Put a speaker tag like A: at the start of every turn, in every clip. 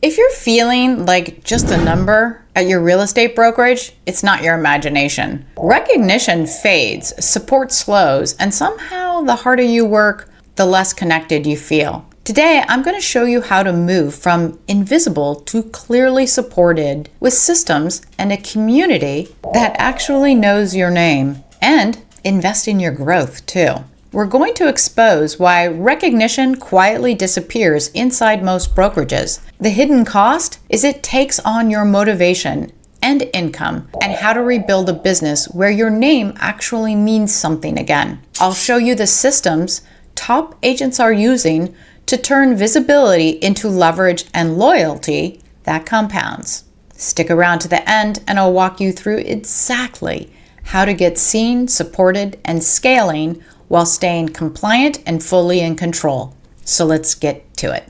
A: If you're feeling like just a number at your real estate brokerage, it's not your imagination. Recognition fades, support slows, and somehow the harder you work, the less connected you feel. Today, I'm going to show you how to move from invisible to clearly supported with systems and a community that actually knows your name, and invest in your growth too. We're going to expose why recognition quietly disappears inside most brokerages. The hidden cost is it takes on your motivation and income, and how to rebuild a business where your name actually means something again. I'll show you the systems top agents are using to turn visibility into leverage and loyalty that compounds. Stick around to the end and I'll walk you through exactly how to get seen, supported, and scaling while staying compliant and fully in control. So let's get to it.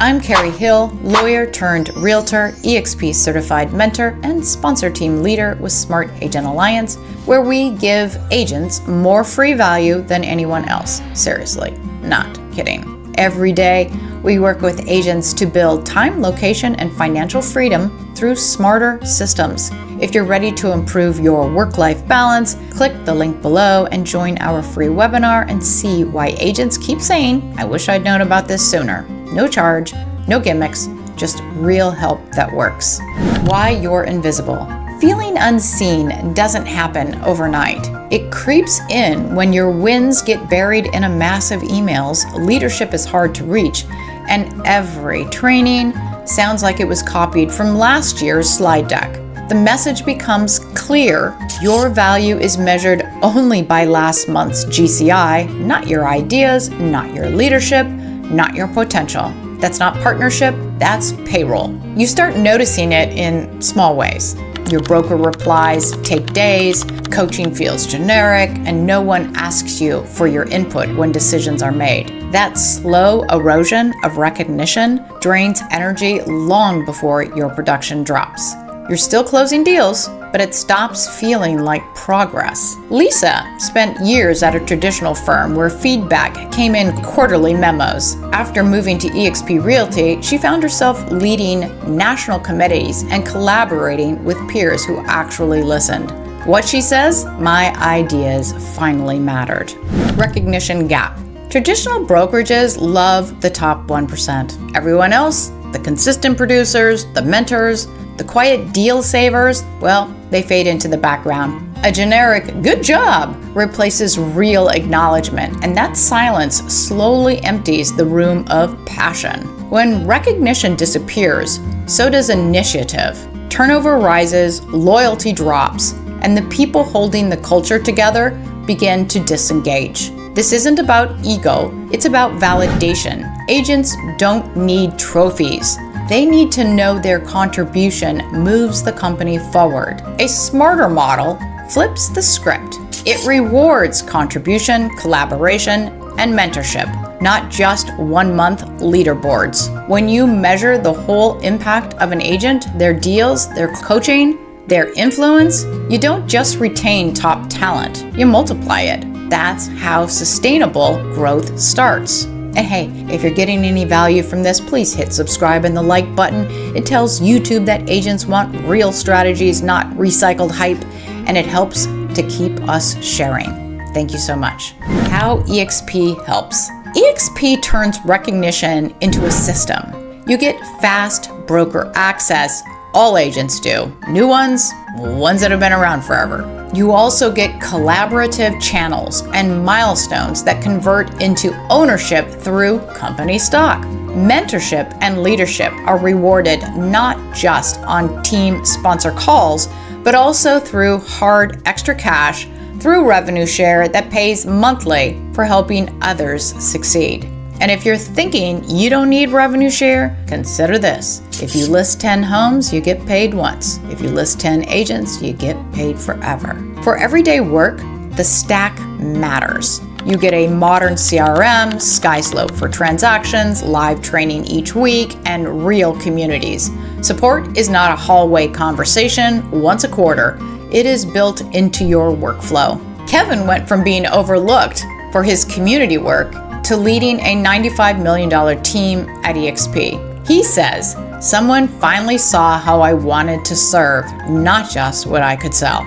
A: I'm Carrie Hill, lawyer turned realtor, EXP certified mentor, and sponsor team leader with Smart Agent Alliance, where we give agents more free value than anyone else. Seriously, not kidding. Every day, we work with agents to build time, location, and financial freedom through smarter systems. If you're ready to improve your work-life balance, click the link below and join our free webinar and see why agents keep saying, "I wish I'd known about this sooner." No charge, no gimmicks, just real help that works. Why you're invisible. Feeling unseen doesn't happen overnight. It creeps in when your wins get buried in a mass of emails, leadership is hard to reach, and every training sounds like it was copied from last year's slide deck. The message becomes clear. Your value is measured only by last month's GCI, not your ideas, not your leadership, not your potential. That's not partnership, that's payroll. You start noticing it in small ways. Your broker replies take days, coaching feels generic, and no one asks you for your input when decisions are made. That slow erosion of recognition drains energy long before your production drops. You're still closing deals, but it stops feeling like progress. Lisa spent years at a traditional firm where feedback came in quarterly memos. After moving to eXp Realty, she found herself leading national committees and collaborating with peers who actually listened. What she says? My ideas finally mattered. Recognition gap. Traditional brokerages love the top 1%. Everyone else, the consistent producers, the mentors, the quiet deal savers, well, they fade into the background. A generic "good job" replaces real acknowledgement, and that silence slowly empties the room of passion. When recognition disappears, so does initiative. Turnover rises, loyalty drops, and the people holding the culture together begin to disengage. This isn't about ego, it's about validation. Agents don't need trophies. They need to know their contribution moves the company forward. A smarter model flips the script. It rewards contribution, collaboration, and mentorship, not just 1 month leaderboards. When you measure the whole impact of an agent, their deals, their coaching, their influence, you don't just retain top talent, you multiply it. That's how sustainable growth starts. And hey, if you're getting any value from this, please hit subscribe and the like button. It tells YouTube that agents want real strategies, not recycled hype, and it helps to keep us sharing. Thank you so much. How EXP helps. EXP turns recognition into a system. You get fast broker access. All agents do. New ones that have been around forever. You also get collaborative channels and milestones that convert into ownership through company stock. Mentorship and leadership are rewarded not just on team sponsor calls, but also through hard extra cash through revenue share that pays monthly for helping others succeed. And if you're thinking you don't need revenue share, consider this. If you list 10 homes, you get paid once. If you list 10 agents, you get paid forever. For everyday work, the stack matters. You get a modern CRM, Skyslope for transactions, live training each week, and real communities. Support is not a hallway conversation once a quarter. It is built into your workflow. Kevin went from being overlooked for his community work to leading a $95 million team at eXp. He says, "Someone finally saw how I wanted to serve, not just what I could sell."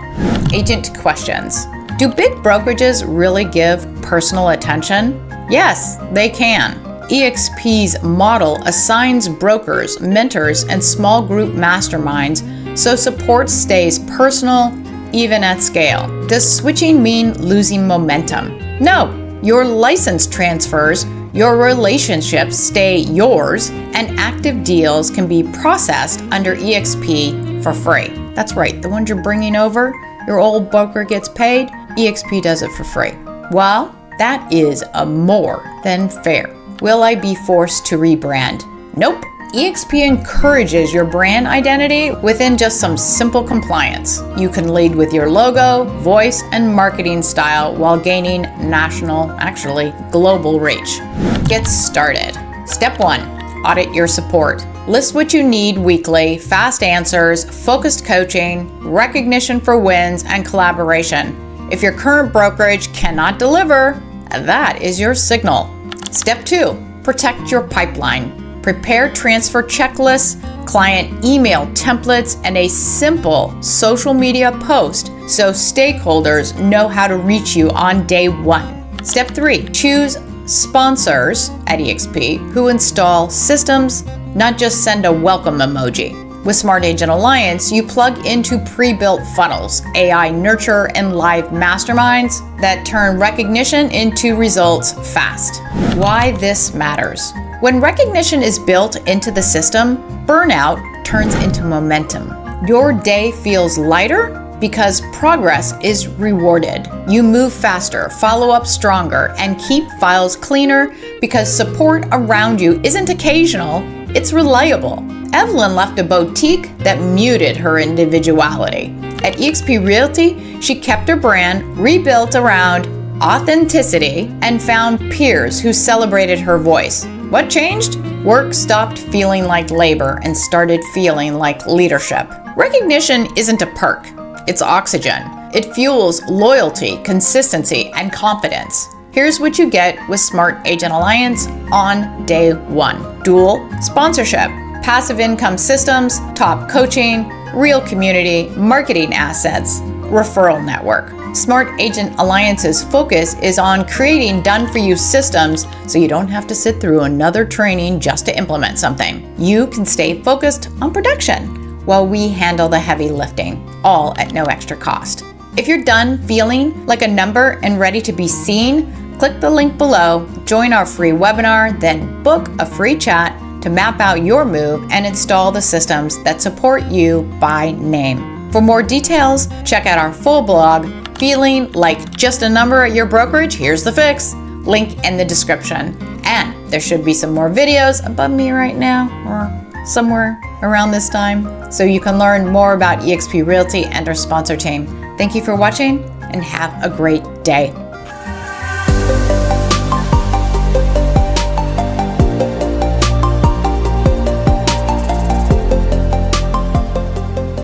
A: Agent questions. Do big brokerages really give personal attention? Yes, they can. eXp's model assigns brokers, mentors, and small group masterminds so support stays personal, even at scale. Does switching mean losing momentum? No. Your license transfers, your relationships stay yours, and active deals can be processed under eXp for free. That's right, the ones you're bringing over, your old broker gets paid, eXp does it for free. Well, that is a more than fair. Will I be forced to rebrand? Nope. eXp encourages your brand identity within just some simple compliance. You can lead with your logo, voice, and marketing style while gaining national, actually global reach. Get started. Step 1. Audit your support. List what you need weekly, fast answers, focused coaching, recognition for wins, and collaboration. If your current brokerage cannot deliver, that is your signal. Step 2. Protect your pipeline. Prepare transfer checklists, client email templates, and a simple social media post so stakeholders know how to reach you on day 1. Step 3. Choose sponsors at eXp who install systems, not just send a welcome emoji. With Smart Agent Alliance, you plug into pre-built funnels, AI nurture, and live masterminds that turn recognition into results fast. Why this matters. When recognition is built into the system, burnout turns into momentum. Your day feels lighter because progress is rewarded. You move faster, follow up stronger, and keep files cleaner because support around you isn't occasional, it's reliable. Evelyn left a boutique that muted her individuality. At eXp Realty, she kept her brand, rebuilt around authenticity, and found peers who celebrated her voice. What changed? Work stopped feeling like labor and started feeling like leadership. Recognition isn't a perk, it's oxygen. It fuels loyalty, consistency, and confidence. Here's what you get with Smart Agent Alliance on day 1. Dual sponsorship, passive income systems, top coaching, real community, marketing assets, referral network. Smart Agent Alliance's focus is on creating done-for-you systems so you don't have to sit through another training just to implement something. You can stay focused on production while we handle the heavy lifting, all at no extra cost. If you're done feeling like a number and ready to be seen, click the link below, join our free webinar, then book a free chat to map out your move and install the systems that support you by name. For more details, check out our full blog, Feeling Like Just a Number at Your Brokerage? Here's the fix. Link in the description. And there should be some more videos above me right now or somewhere around this time so you can learn more about eXp Realty and our sponsor team. Thank you for watching and have a great day.